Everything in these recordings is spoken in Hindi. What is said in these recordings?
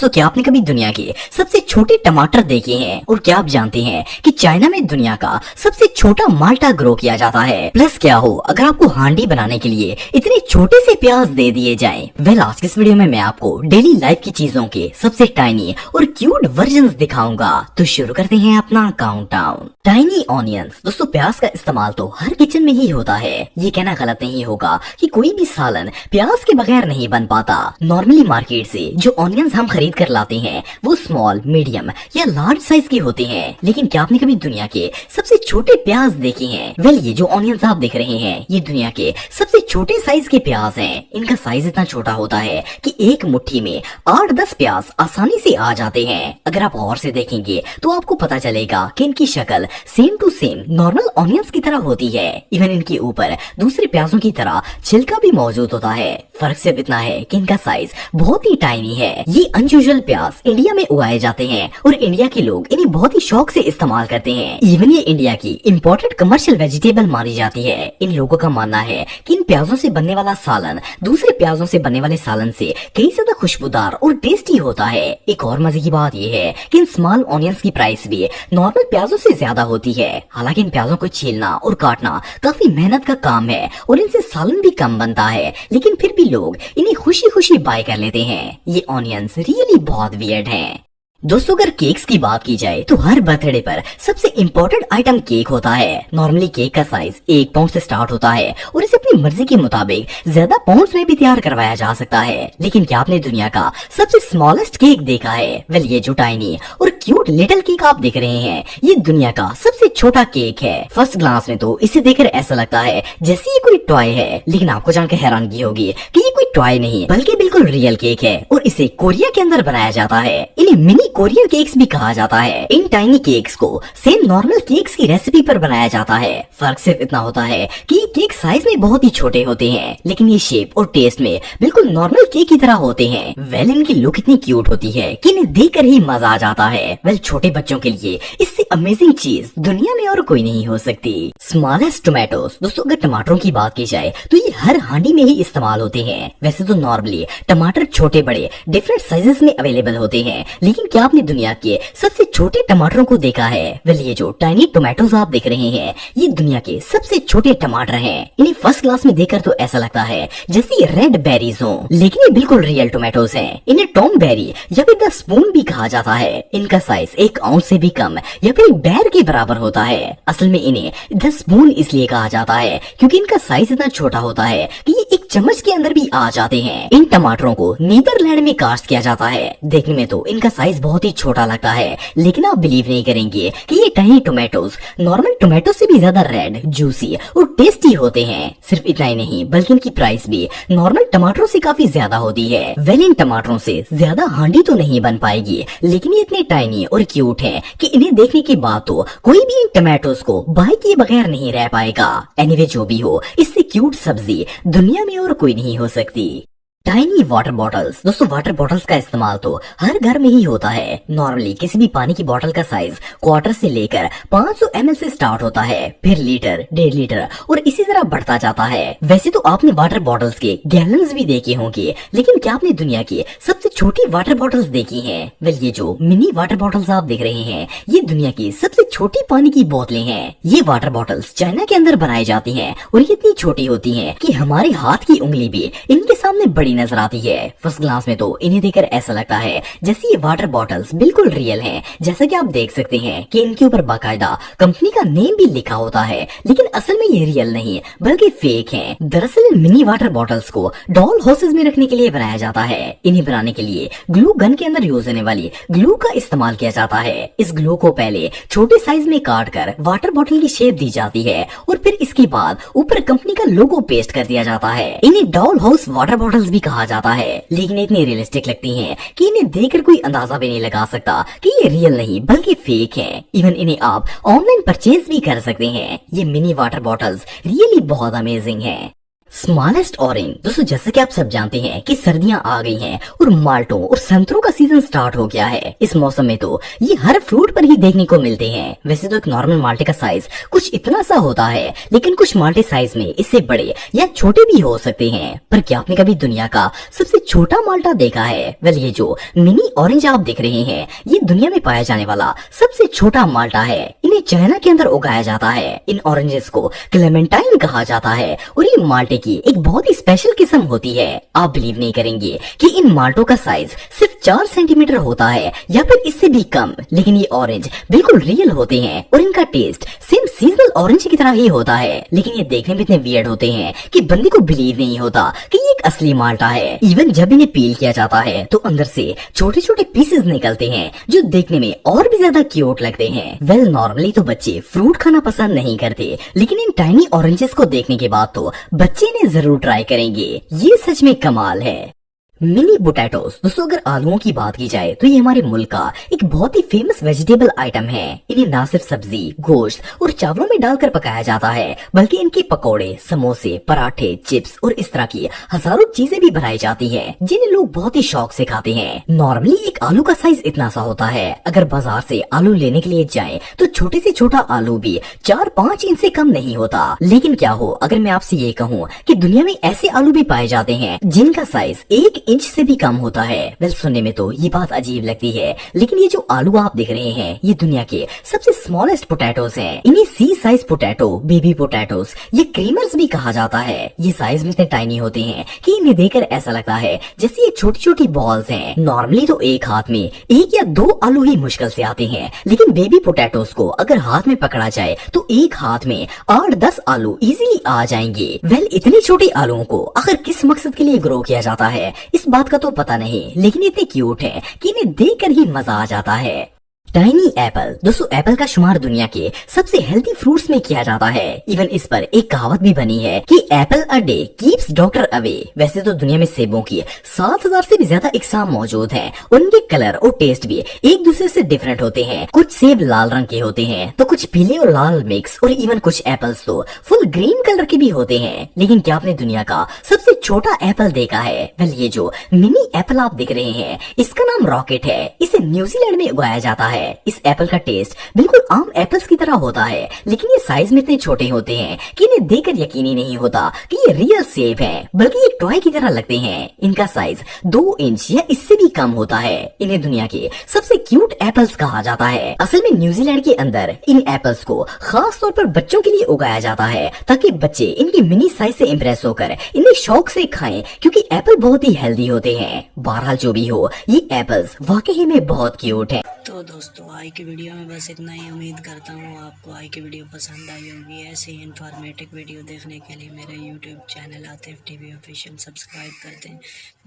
दोस्तों, क्या आपने कभी दुनिया के सबसे छोटे टमाटर देखे हैं? और क्या आप जानते हैं कि चाइना में दुनिया का सबसे छोटा माल्टा ग्रो किया जाता है? प्लस क्या हो अगर आपको हांडी बनाने के लिए इतने छोटे से प्याज दे दिए जाएं? वेल, आज के इस वीडियो में मैं आपको डेली लाइफ की चीजों के सबसे टाइनी और क्यूट वर्जन्स दिखाऊंगा। तो शुरू करते हैं अपना काउंटडाउन। Tiny onions. दोस्तों, प्याज का इस्तेमाल तो हर किचन में ही होता है। ये कहना गलत नहीं होगा कि कोई भी सालन प्याज के बगैर नहीं बन पाता। नॉर्मली मार्केट से जो ऑनियंस हम खरीद कर लाते हैं वो स्मॉल, मीडियम या लार्ज साइज के होते हैं। लेकिन क्या आपने कभी दुनिया के सबसे छोटे प्याज देखे हैं? वेल, ये जो ऑनियंस आप देख रहे हैं ये दुनिया के सबसे छोटे साइज के प्याज हैं। इनका साइज इतना छोटा होता है कि एक मुट्ठी में 8-10 प्याज आसानी से आ जाते हैं। अगर आप गौर से देखेंगे तो आपको पता चलेगा कि इनकी शक्ल same to same normal onions की तरह होती है। इवन इनके ऊपर दूसरे प्याजों की तरह छिलका भी मौजूद होता है। फर्क सिर्फ इतना है कि इनका साइज बहुत ही टाइनी है। ये अनयूजुअल प्याज इंडिया में उगाए जाते हैं और इंडिया के लोग इन्हें बहुत ही शौक से इस्तेमाल करते हैं। इवन ये इंडिया की इम्पोर्टेड कमर्शियल वेजिटेबल मानी जाती है। इन लोगों का मानना है कि इन प्याजों से बनने वाला सालन दूसरे प्याजों से बनने वाले सालन से कई ज्यादा खुशबूदार और टेस्टी होता है। एक और मजे की बात यह है कि इन स्मॉल ऑनियंस की प्राइस भी नॉर्मल प्याजों से ज्यादा होती है। हालांकि इन प्याजों को छीलना और काटना काफी मेहनत का काम है और इनसे सालन भी कम बनता है, लेकिन फिर भी लोग इन्हें खुशी खुशी बाय कर लेते हैं। ये ऑनियंस रियली बहुत वियर्ड हैं। दोस्तों, अगर केक्स की बात की जाए तो हर बर्थडे पर सबसे इम्पोर्टेंट आइटम केक होता है। नॉर्मली केक का साइज 1 पाउंड से स्टार्ट होता है और इसे अपनी मर्जी के मुताबिक ज्यादा पाउंड्स में भी तैयार करवाया जा सकता है। लेकिन क्या आपने दुनिया का सबसे स्मॉलेस्ट केक देखा है? वेल, ये जो टाइनी और क्यूट लिटिल केक आप देख रहे हैं ये दुनिया का सबसे छोटा केक है। फर्स्ट ग्लांस में तो इसे देखकर ऐसा लगता है जैसे ये कोई टॉय है, लेकिन आपको जानकर हैरानगी होगी कि ये कोई टॉय नहीं बल्कि बिल्कुल रियल केक है और इसे कोरिया के अंदर बनाया जाता है। इन्हें मिनी कोरियन केक्स भी कहा जाता है। इन टाइनी केक्स को सेम नॉर्मल केक्स की रेसिपी पर बनाया जाता है। फर्क सिर्फ इतना होता है कि ये केक साइज में बहुत ही छोटे होते हैं, लेकिन ये शेप और टेस्ट में बिल्कुल नॉर्मल केक की तरह होते हैं। वेल, इनकी लुक इतनी क्यूट होती है कि इन्हें देखकर ही मजा आ जाता है। वेल, छोटे बच्चों के लिए इससे अमेजिंग चीज दुनिया में और कोई नहीं हो सकती। Smallest tomatoes. दोस्तों, अगर टमाटरों की बात की जाए तो ये हर हांडी में ही इस्तेमाल होते हैं। वैसे तो नॉर्मली टमाटर छोटे बड़े डिफरेंट साइजेस में अवेलेबल होते हैं, लेकिन क्या आपने दुनिया के सबसे छोटे टमाटरों को देखा है? वेल, ये जो टाइनी टोमेटोज आप देख रहे हैं ये दुनिया के सबसे छोटे टमाटर हैं। इन्हें फर्स्ट क्लास में देखकर तो ऐसा लगता है जैसे रेड बेरीज हो, लेकिन ये बिल्कुल रियल टोमेटोज हैं। इन्हें टॉम बेरी या फिर द स्पून भी कहा जाता है। इनका साइज 1 आउंस से भी कम या फिर बैर के बराबर होता है। असल में इन्हें द स्पून इसलिए कहा जाता है क्योंकि इनका साइज इतना छोटा होता है कि ये एक चम्मच के अंदर भी आ जाते हैं। इन टमाटरों को नीदरलैंड में कास्ट किया जाता है। देखने में तो इनका साइज बहुत ही छोटा लगता है, लेकिन आप बिलीव नहीं करेंगे कि ये टाइनी टोमेटोज नॉर्मल टोमेटो से भी ज्यादा रेड, जूसी और टेस्टी होते हैं। सिर्फ इतना ही नहीं बल्कि इनकी प्राइस भी नॉर्मल टमाटरों से काफी ज्यादा होती है। वेल, इन टमाटरों से ज्यादा हांडी तो नहीं बन पाएगी, लेकिन ये इतने टाइनी और क्यूट हैं कि इन्हें देखने के बाद तो कोई भी इन टमाटोज को बाय किए बगैर नहीं रह पाएगा। एनीवे, जो भी हो, इससे क्यूट सब्जी दुनिया में और कोई नहीं हो सकती। Tiny water bottles. दोस्तों, वाटर बॉटल्स का इस्तेमाल तो हर घर में ही होता है। नॉर्मली किसी भी पानी की बोतल का साइज क्वार्टर से लेकर 500 ml से स्टार्ट होता है, फिर लीटर, 1.5 लीटर और इसी तरह बढ़ता जाता है। वैसे तो आपने वाटर बॉटल्स के गैलन्स भी देखे होंगे, लेकिन क्या आपने दुनिया की सबसे छोटी वाटर बॉटल्स देखी हैं? वेल, ये जो मिनी वाटर बॉटल्स आप देख रहे हैं ये दुनिया की सबसे छोटी पानी की बोतलें हैं। ये वाटर बॉटल्स चाइना के अंदर बनाई जाती हैं और ये इतनी छोटी होती हैं कि हमारे हाथ की उंगली भी इनके सामने बड़ी नजर आती है। फर्स्ट ग्लास में तो इन्हें देखकर ऐसा लगता है जैसे ये वाटर बॉटल्स बिल्कुल रियल हैं। जैसा कि आप देख सकते हैं कि इनके ऊपर बाकायदा कंपनी का नेम भी लिखा होता है, लेकिन असल में ये रियल नहीं बल्कि फेक हैं। दरअसल इन मिनी वाटर बॉटल्स को डॉल हाउसेज में रखने के लिए बनाया जाता है। इन्हें बनाने के लिए ग्लू गन के अंदर यूज होने वाली ग्लू का इस्तेमाल किया जाता है। इस ग्लू को पहले छोटे साइज में काट कर वाटर बॉटल की शेप दी जाती है और फिर इसके बाद ऊपर कंपनी का लोगो पेस्ट कर दिया जाता है। इन्हें डॉल हाउस वाटर बॉटल्स भी कहा जाता है, लेकिन इतनी रियलिस्टिक लगती हैं कि इन्हें देखकर कोई अंदाजा भी नहीं लगा सकता कि ये रियल नहीं बल्कि फेक हैं। इवन इन्हें आप ऑनलाइन परचेज भी कर सकते हैं। ये मिनी वाटर बॉटल्स रियली बहुत अमेजिंग हैं। Smallest orange. दोस्तों जैसे कि आप सब जानते हैं कि सर्दियां आ गई हैं और माल्टों और संतरों का सीजन स्टार्ट हो गया है। इस मौसम में तो ये हर फ्रूट पर ही देखने को मिलते हैं। वैसे तो एक नॉर्मल माल्टे का साइज कुछ इतना सा होता है, लेकिन कुछ माल्टे साइज में इससे बड़े या छोटे भी हो सकते हैं। पर क्या आपने कभी दुनिया का सबसे छोटा माल्टा देखा है? वेल, ये जो मिनी ऑरेंज आप देख रहे हैं, ये दुनिया में पाया जाने वाला सबसे छोटा माल्टा है। इन्हें चाइना के अंदर उगाया जाता है। इन ऑरेंजेस को क्लेमेंटाइन कहा जाता है और ये माल्टे की एक बहुत ही स्पेशल किस्म होती है। आप बिलीव नहीं करेंगे कि इन माल्टों का साइज सिर्फ 4 सेंटीमीटर होता है या फिर इससे भी कम, लेकिन ये ऑरेंज बिल्कुल रियल होते हैं और इनका टेस्ट सेम सीजनल ऑरेंज की तरह ही होता है। लेकिन ये देखने में इतने वियर्ड होते हैं कि बंदे को बिलीव नहीं होता कि ये एक असली माल्टा है। इवन जब इन्हें पील किया जाता है तो अंदर से छोटे छोटे पीसेस निकलते हैं जो देखने में और भी ज्यादा क्यूट लगते हैं। वेल, नॉर्मली तो बच्चे फ्रूट खाना पसंद नहीं करते, लेकिन इन टाइनी ऑरेंजेस को देखने के बाद तो बच्चे इन्हें जरूर ट्राई करेंगे। ये सच में कमाल है। Mini potatoes. दोस्तों अगर आलूओं की बात की जाए तो ये हमारे मुल्क का एक बहुत ही फेमस वेजिटेबल आइटम है। इन्हें ना सिर्फ सब्जी, गोश्त और चावलों में डालकर पकाया जाता है, बल्कि इनके पकोड़े, समोसे, पराठे, चिप्स और इस तरह की हजारों चीजें भी बनाई जाती हैं, जिन्हें लोग बहुत ही शौक से खाते हैं। नॉर्मली एक आलू का साइज इतना सा होता है। अगर बाजार से आलू लेने के लिए जाएं तो छोटे से छोटा आलू भी 4-5 इंच से कम नहीं होता। लेकिन क्या हो अगर मैं आपसे ये कहूँ कि दुनिया में ऐसे आलू भी पाए जाते हैं जिनका साइज 1 इंच से भी कम होता है। वेल, सुनने में तो ये बात अजीब लगती है, लेकिन ये जो आलू आप देख रहे हैं ये दुनिया के सबसे स्मॉलेस्ट पोटैटोस हैं। इन्हें सी साइज पोटैटो, बेबी पोटैटोस, ये क्रीमर्स भी कहा जाता है। ये साइज में इतने टाइनी होते हैं कि इन्हें देखकर ऐसा लगता है जैसे ये छोटी छोटी बॉल्स हैं। नॉर्मली तो एक हाथ में 1 या 2 आलू ही मुश्किल से आते हैं, लेकिन बेबी पोटैटोस को अगर हाथ में पकड़ा जाए तो एक हाथ में 8-10 आलू इजीली आ जाएंगे। वेल, इतने छोटे आलूओं को आखिर किस मकसद के लिए ग्रो किया जाता है इस बात का तो पता नहीं, लेकिन इतने क्यूट है कि इन्हें देखकर ही मजा आ जाता है। Tiny Apple. दोस्तों एप्पल का शुमार दुनिया के सबसे हेल्दी फ्रूट्स में किया जाता है। इवन इस पर एक कहावत भी बनी है कि Apple a day keeps doctor away. वैसे तो दुनिया में सेबों की 7,000 से भी ज्यादा इकसाम मौजूद हैं। उनके कलर और टेस्ट भी एक दूसरे से डिफरेंट होते हैं। कुछ सेब लाल रंग के होते हैं तो कुछ पीले और लाल मिक्स, और इवन कुछ एप्पल्स तो फुल ग्रीन कलर के भी होते हैं। लेकिन क्या आपने दुनिया का सबसे छोटा एप्पल देखा है? वेल, ये जो मिनी एप्पल आप देख रहे हैं इसका नाम रॉकेट है। इसे न्यूजीलैंड में उगाया जाता है। इस एप्पल का टेस्ट बिल्कुल आम एप्पल्स की तरह होता है, लेकिन ये साइज में इतने छोटे होते हैं कि इन्हें देखकर यकीन ही नहीं होता कि ये रियल सेब है, बल्कि ये टॉय की तरह लगते हैं। इनका साइज 2 इंच या इससे भी कम होता है। इन्हें दुनिया के सबसे क्यूट एप्पल्स कहा जाता है। असल में न्यूजीलैंड के अंदर इन एप्पल्स को खास तौर पर बच्चों के लिए उगाया जाता है, ताकि बच्चे इनके मिनी साइज से इम्प्रेस होकर इन्हें शौक से खाएं, क्योंकि एप्पल बहुत ही हेल्दी होते हैं। बहरहाल जो भी हो, ये एप्पल्स वाकई में बहुत क्यूट है। तो दोस्तों आज की वीडियो में बस इतना ही। उम्मीद करता हूँ आपको आज की वीडियो पसंद आई होगी। ऐसे ही इन्फॉर्मेटिव वीडियो देखने के लिए मेरे YouTube channel Atif TV official subscribe कर दें।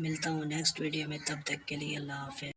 मिलता हूँ नेक्स्ट वीडियो में, तब तक के लिए अल्लाह हाफ़िज़।